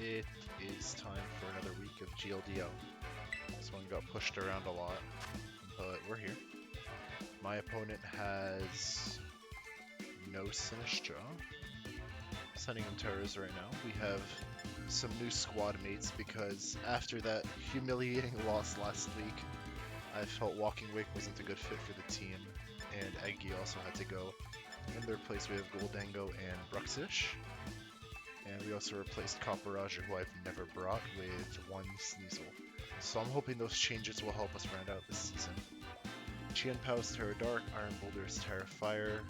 It is time for another week of GLDL. This one got pushed around a lot, but we're here. My opponent has no Sinistra. Sending him terrors right now. We have some new squad mates because after that humiliating loss last week, I felt Walking Wake wasn't a good fit for the team, and Eggy also had to go. In their place we have Gholdengo and Bruxish. And we also replaced Copperage, who I've never brought, with one Sneasel. So I'm hoping those changes will help us round out this season. Qianpao's Terra Dark, Iron Boulder is Terra Fire,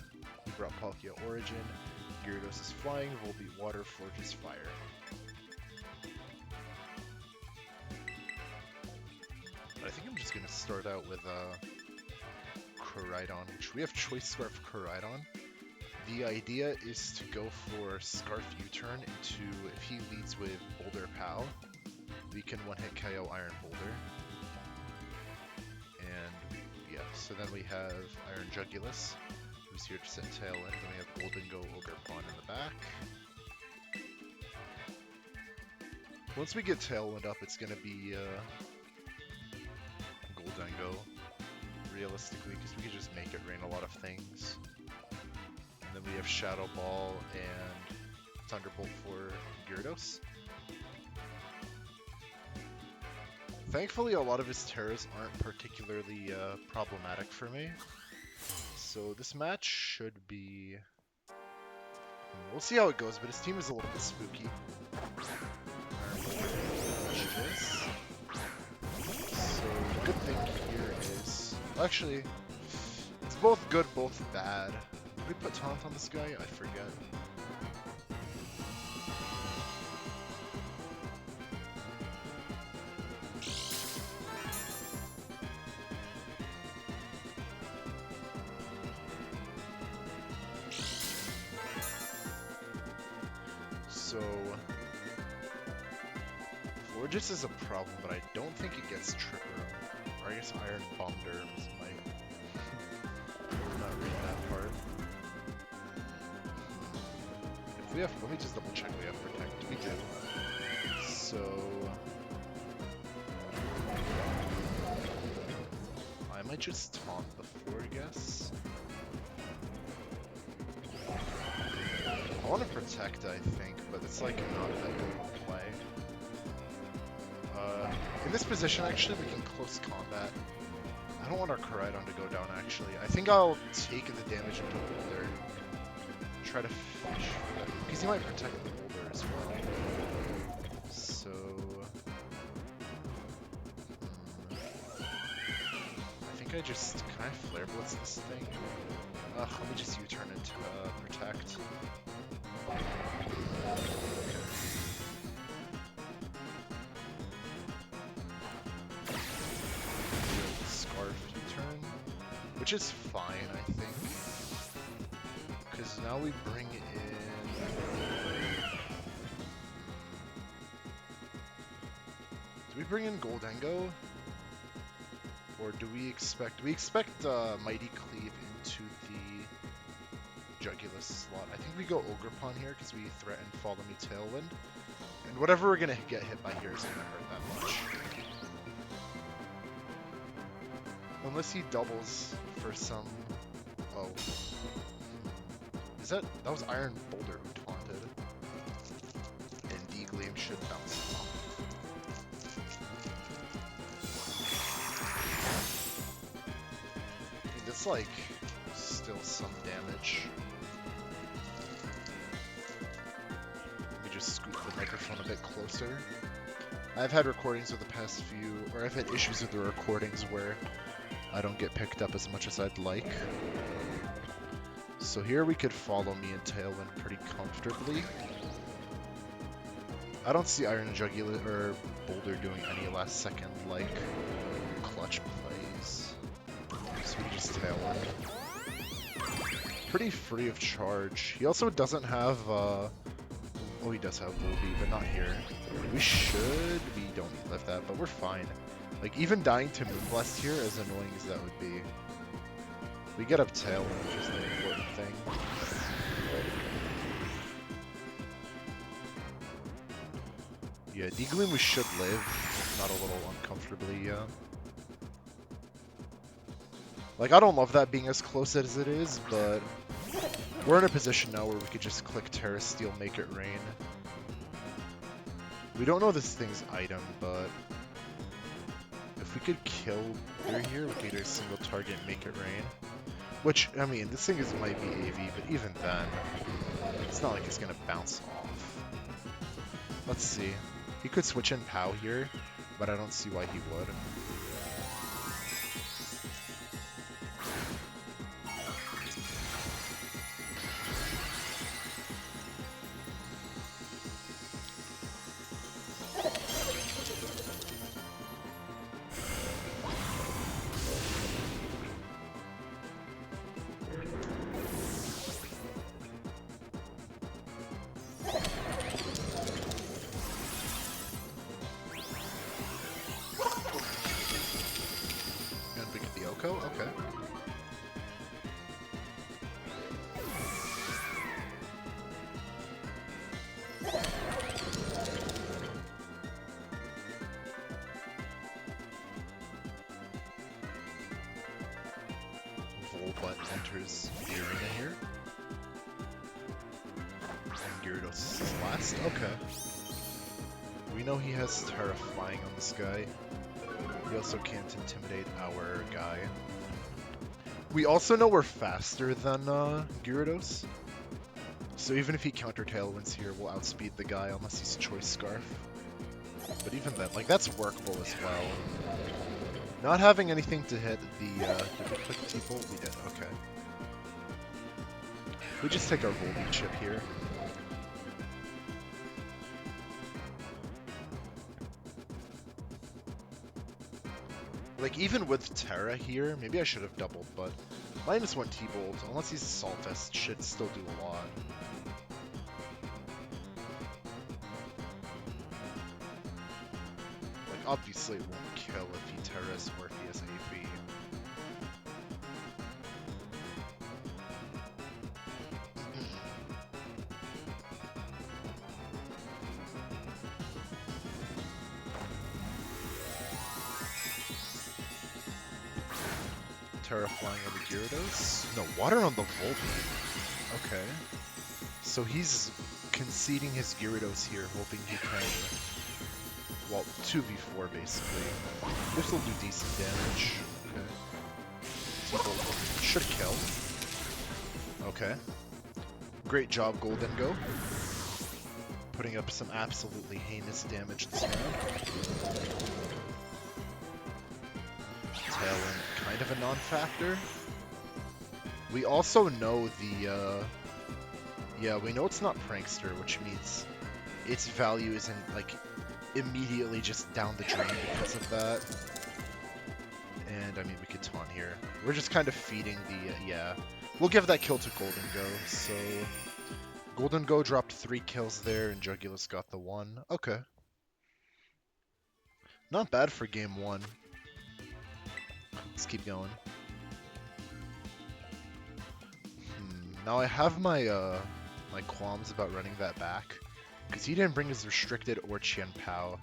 we brought Palkia Origin, Gyarados is Flying, Volbeat Water, Forge is Fire. But I think I'm just going to start out with Koolaid, which we have Choice Scarf Koolaid. The idea is to go for Scarf U-turn into, if he leads with Boulder Pow, we can one-hit KO Iron Boulder. And yeah, so then we have Iron Jugulis, who's here to set Tailwind, then we have Gholdengo Ogerpon in the back. Once we get Tailwind up, it's going to be Gholdengo, realistically, because we can just make it rain a lot of things. And then we have Shadow Ball and Thunderbolt for Gyarados. Thankfully, a lot of his terrors aren't particularly problematic for me. So this match should be... We'll see how it goes, but his team is a little bit spooky. So the good thing here is... Actually, it's both good, both bad. Did we put Taunt on this guy? I forget. So... Florges is a problem, but I don't think it gets Trigger. Or I guess Iron Bomb Derms might. I'm not reading that part. If we have, let me just double check we have Protect. We do. So I might just taunt before, I guess. I want to Protect, I think, but it's like not that good of a play. In this position, actually, we can close combat. I don't want our Koolaid to go down, actually. I think I'll take the damage into Boulder. Try to fish for that. Because he might protect the Boulder as well. So... I think I just... Can I Flare Blitz this thing? Let me just U-turn into Protect. Which is fine, I think. Because now we bring in... Do we bring in Gholdengo? Or do we expect... We expect Mighty Cleave into the Jugulis slot. I think we go Ogerpon here because we threaten Follow Me Tailwind. And whatever we're going to get hit by here is going to hurt that much. Unless he doubles for some... Oh. Is that... That was Iron Boulder who taunted. And D-Gleam should bounce him off. I mean, that's like... still some damage. Let me just scoot the microphone a bit closer. I've had recordings with the past few... Or I've had issues with the recordings where... I don't get picked up as much as I'd like. So here we could Follow Me and Tailwind pretty comfortably. I don't see Iron Jugular or Boulder doing any last second like clutch plays. So we just Tailwind. Pretty free of charge. He also doesn't have oh, he does have Volbeat, but not here. We don't need lift that, but we're fine. Like, even dying to Moonblast here, as annoying as that would be. We get up Tailwind, which is the important thing. Yeah, Deagling we should live, if not a little uncomfortably, yeah. Like, I don't love that being as close as it is, but we're in a position now where we could just click Terra Steel, make it rain. We don't know this thing's item, but if we could kill Boulder here, we could get a single target and make it rain. Which, I mean, this thing might be AV, but even then, it's not like it's gonna bounce off. Let's see. He could switch in POW here, but I don't see why he would. Gonna pick the Oko? Okay. Volbutt enters the arena here. And Gyarados is last. Okay. We know he has Terra flying on this guy. He also can't intimidate our guy. We also know we're faster than Gyarados. So even if he counter Tailwinds here, we'll outspeed the guy unless he's Choice Scarf. But even then, like, that's workable as well. Not having anything to hit the, did we click T-Bolt? We did, okay. We just take our Volbeat chip here. Like, even with Terra here, maybe I should have doubled, but -1 T-Bolt, unless he's Saltest, should still do a lot. Like, obviously it won't kill if he Terras or if he has AP. Terra flying on the Gyarados? No, water on the Volbeat. Okay. So he's conceding his Gyarados here, hoping he can... Well, 2v4 basically. This will do decent damage. Okay. T-Bolt should kill. Okay. Great job, Gholdengo. Putting up some absolutely heinous damage this round. Tailwind, kind of a non-factor. We also know the, yeah, we know it's not Prankster, which means its value isn't, like, immediately just down the drain because of that. And, I mean, we could taunt here. We're just kind of feeding the, yeah. We'll give that kill to Gholdengo, so... Gholdengo dropped 3 kills there, and Jugulis got the 1. Okay. Not bad for game 1. Let's keep going. Now I have my my qualms about running that back, because he didn't bring his restricted or Qian Pao.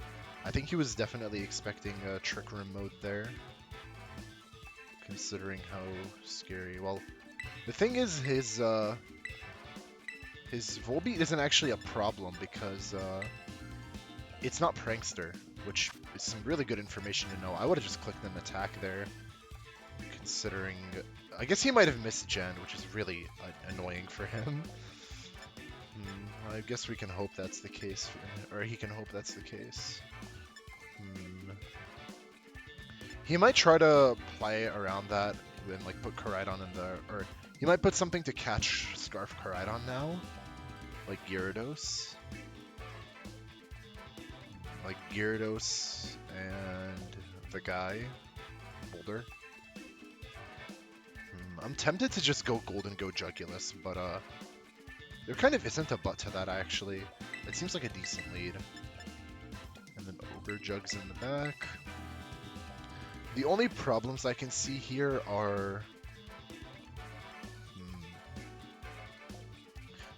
I think he was definitely expecting a Trick Room mode there, considering how scary. Well, the thing is, his Volbeat isn't actually a problem because it's not Prankster, which is some really good information to know. I would have just clicked an attack there, considering... I guess he might have missed Gen, which is really annoying for him. I guess we can hope that's the case, or he can hope that's the case. He might try to play around that and like put Koolaid in the, or he might put something to catch Scarf Koolaid now, like Gyarados. Like Gyarados and the guy, Boulder. I'm tempted to just go Gholdengo Jugulis, but there kind of isn't a but to that actually. It seems like a decent lead. And then Ogre Jugs in the back. The only problems I can see here are...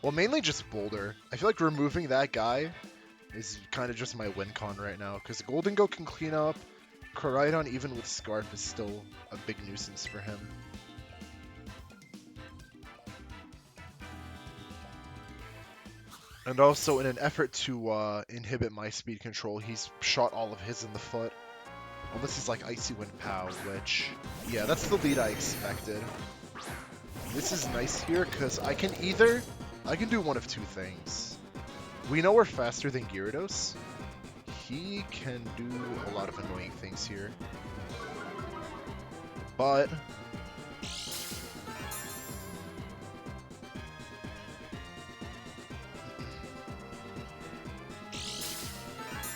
Well, mainly just Boulder. I feel like removing that guy is kind of just my win con right now, because Gholdengo can clean up. Koolaid even with Scarf is still a big nuisance for him. And also, in an effort to inhibit my speed control, he's shot all of his in the foot. Unless he's like Icy Wind Pow, which, yeah, that's the lead I expected. This is nice here, because I can do one of two things. We know we're faster than Gyarados. He can do a lot of annoying things here. But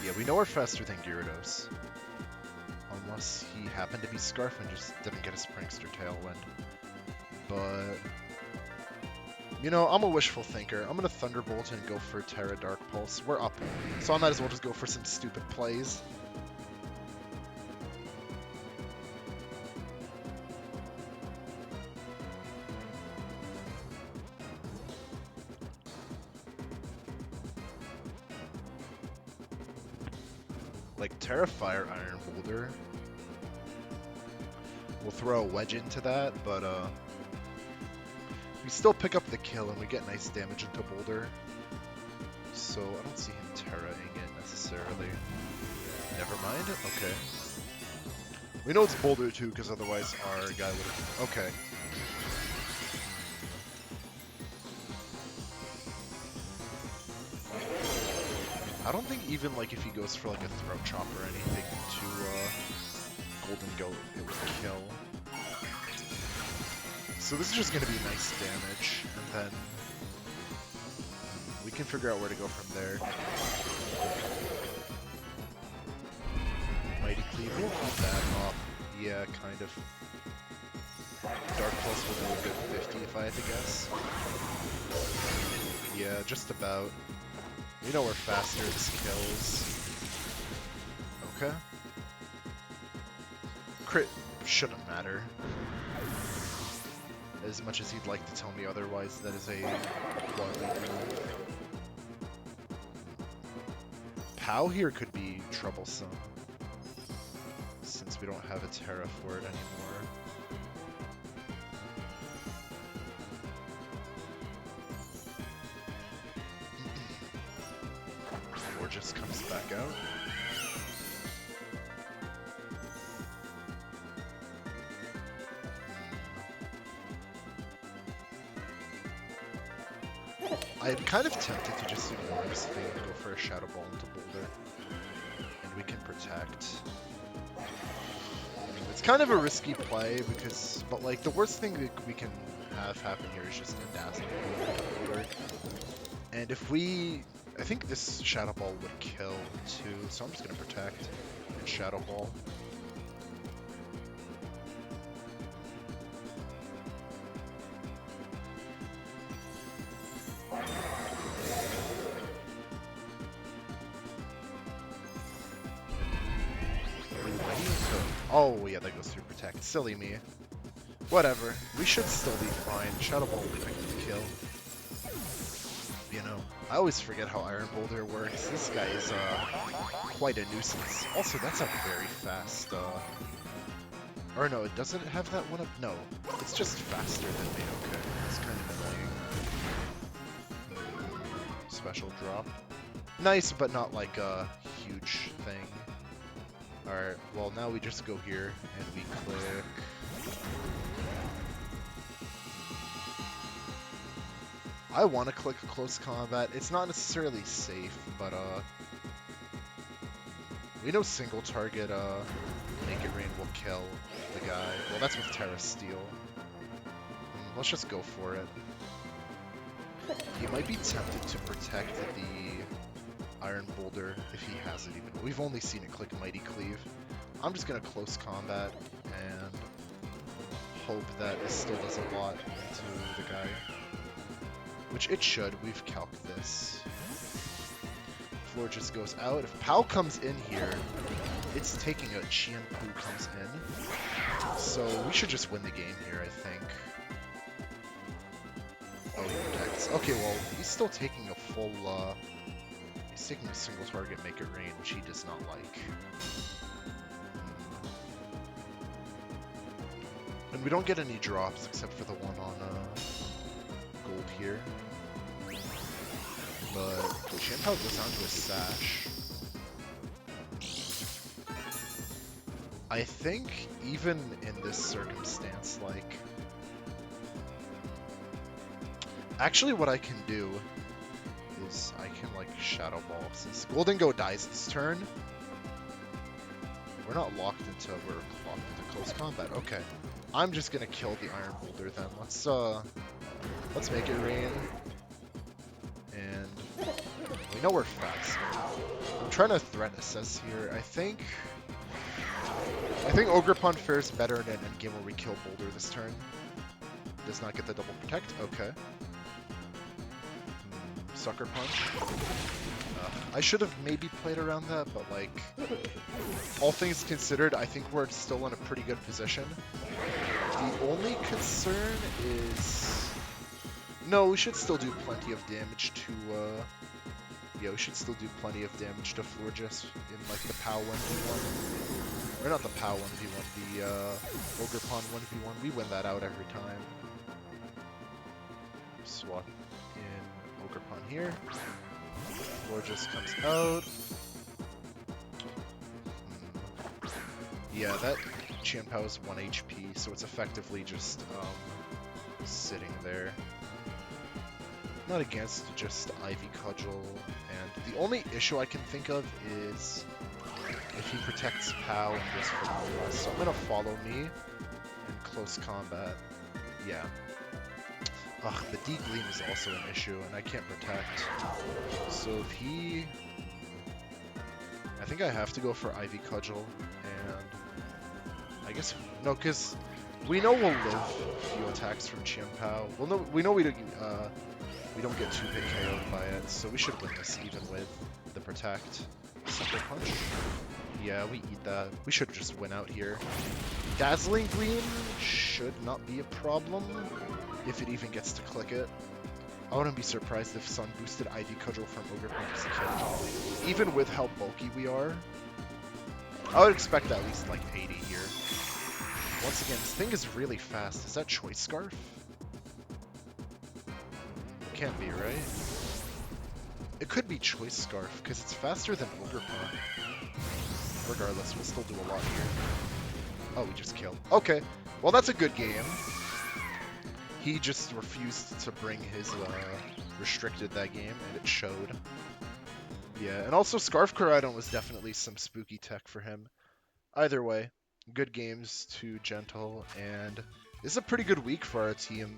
yeah, we know we're faster than Gyarados. Unless he happened to be Scarf and just didn't get his Prankster Tailwind. But, you know, I'm a wishful thinker. I'm gonna Thunderbolt and go for Terra Dark Pulse. We're up, so I might as well just go for some stupid plays. Like Terrafire Iron Boulder. We'll throw a wedge into that, but we still pick up the kill and we get nice damage into Boulder. So I don't see him terraing it necessarily. Never mind. Okay. We know it's Boulder too, because otherwise our guy would have. Okay. I don't think even like if he goes for like a Throat Chop or anything to Gholdengo, it would kill. So this is just gonna be nice damage, and then we can figure out where to go from there. Mighty Cleave will keep that off. Yeah, kind of. Dark Pulse will do a good 50 if I had to guess. Yeah, just about. We know we're faster, this kills. Okay. Crit shouldn't matter. As much as he'd like to tell me otherwise, that is a quality move. Pow here could be troublesome, since we don't have a Terra for it anymore. Or just comes back out. I'm kind of tempted to just ignore his fate and go for a Shadow Ball into Boulder. And we can protect. It's kind of a risky play because, but like the worst thing that we can have happen here is just a dazzling Boulder. And if we, I think this Shadow Ball would kill too, so I'm just gonna protect and Shadow Ball. Oh, yeah, that goes through Protect. Silly me. Whatever. We should still be fine. Shadow Ball will be quick to kill. You know, I always forget how Iron Boulder works. This guy is quite a nuisance. Also, that's a very fast... Or no, it doesn't have that one up. No, it's just faster than me. Okay, it's kind of annoying. Special drop. Nice, but not like a huge thing. Alright, well now we just go here and we click. I want to click close combat. It's not necessarily safe, but we know single target Naked Rain will kill the guy. Well, that's with Terra Steel. Let's just go for it. He might be tempted to protect the Iron Boulder if he has it even. We've only seen it click Mighty Cleave. I'm just gonna close combat and hope that it still does a lot into the guy. Which it should. We've calced this. Floor just goes out. If Pow comes in here, it's taking a Qianpu comes in. So we should just win the game here, I think. Oh, he protects. Okay, well, he's still taking a full, he's He's taking a single target, make it rain, which he does not like. And we don't get any drops except for the one on gold here. But Chien-Pao goes down to a sash. I think even in this circumstance, like... Actually, what I can do is I can, like, Shadow Ball. Since Gholdengo dies this turn, we're not locked into... We're locked into close combat. Okay. I'm just gonna kill the Iron Boulder then. Let's make it rain. And we know we're fast. I'm trying to threat assess here. I think Ogerpon fares better in an endgame where we kill Boulder this turn. Does not get the double protect. Okay. Sucker Punch. I should have maybe played around that, but like, all things considered, I think we're still in a pretty good position. The only concern is... No, we should still do plenty of damage to, yeah, we should still do plenty of damage to Florges in, like, the POW 1v1. Or not the POW 1v1, the, Ogerpon 1v1. We win that out every time. Swap in Ogerpon here. Florges comes out. Yeah, that Chien-Pao is 1 HP, so it's effectively just, sitting there. Not against, just Ivy Cudgel, and the only issue I can think of is if he protects POW and goes for the rest. So I'm gonna follow me in close combat. Yeah. Ugh, the D-Gleam is also an issue, and I can't protect. So if he... I think I have to go for Ivy Cudgel, and... I guess... No, because we know we'll live a few attacks from Chien-Pao. Well, no, we know we don't get too big KO'd by it, so we should win this even with the protect. Sucker Punch. Yeah, we eat that. We should just win out here. Dazzling Gleam should not be a problem, if it even gets to click it. I wouldn't be surprised if Sun boosted Ivy Cudgel from Ogerpon to kill. Even with how bulky we are, I would expect at least like 80 here. Once again, this thing is really fast. Is that Choice Scarf? Can't be, right? It could be Choice Scarf, because it's faster than Ogerpon. Regardless, we'll still do a lot here. Oh, we just killed. Okay, well that's a good game. He just refused to bring his, restricted that game, and it showed. Yeah, and also Scarf Koraidon was definitely some spooky tech for him. Either way, good games to Gentle, and this is a pretty good week for our team.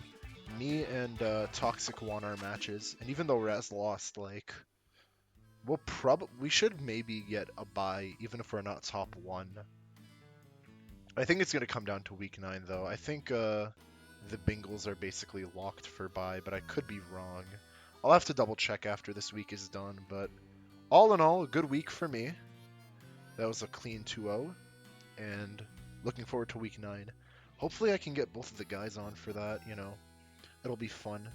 Me and Toxic won our matches, and even though Raz lost, like, we should maybe get a bye, even if we're not top 1. I think it's going to come down to week 9, though. I think the Bengals are basically locked for bye, but I could be wrong. I'll have to double check after this week is done, but all in all, a good week for me. That was a clean 2-0, and looking forward to week 9. Hopefully I can get both of the guys on for that, you know. It'll be fun.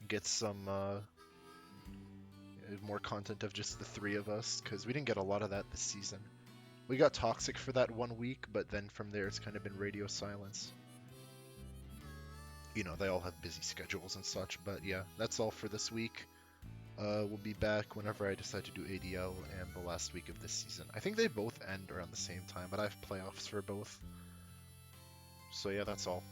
Get some more content of just the 3 of us, because we didn't get a lot of that this season. We got Toxic for that 1 week, but then from there it's kind of been radio silence. You know, they all have busy schedules and such, but yeah, that's all for this week. We'll be back whenever I decide to do ADL and the last week of this season. I think they both end around the same time, but I have playoffs for both. So yeah, that's all.